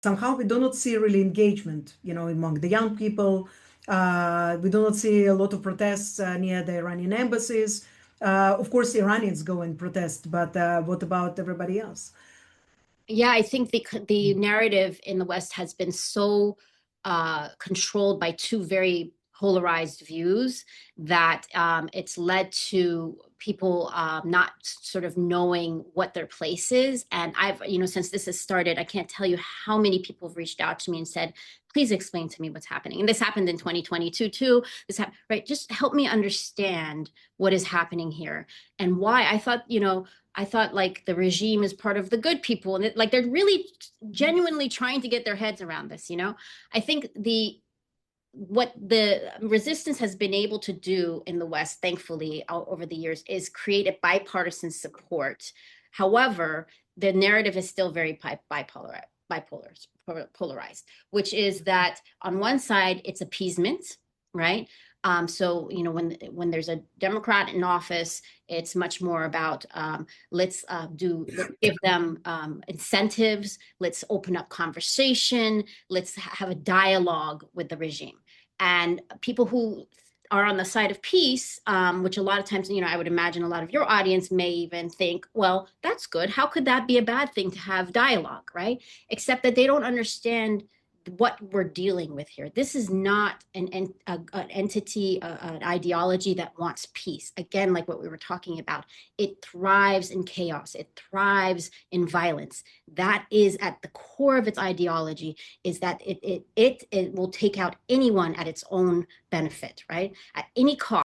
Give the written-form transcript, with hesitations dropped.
somehow we do not see really engagement, among the young people. We do not see a lot of protests near the Iranian embassies. Of course, Iranians go and protest, but what about everybody else? Yeah, I think the narrative in the West has been so controlled by two very polarized views that it's led to people not sort of knowing what their place is. And since this has started, I can't tell you how many people have reached out to me and said, please explain to me what's happening. And this happened in 2022 too. Right? Just help me understand what is happening here and why. I thought like the regime is part of the good people, and like they're really genuinely trying to get their heads around this. I think the what the resistance has been able to do in the West, thankfully, over the years, is create a bipartisan support. However, the narrative is still very polarized, which is that on one side it's appeasement, right? So when there's a Democrat in office, it's much more about let's give them incentives, let's open up conversation, let's have a dialogue with the regime. And people who are on the side of peace, which a lot of times, I would imagine a lot of your audience may even think, well, that's good. How could that be a bad thing to have dialogue, right? Except that they don't understand what we're dealing with here. This is not an entity, an ideology that wants peace. Again, like what we were talking about, it thrives in chaos. It thrives in violence. That is at the core of its ideology, is that it will take out anyone at its own benefit, right? At any cost.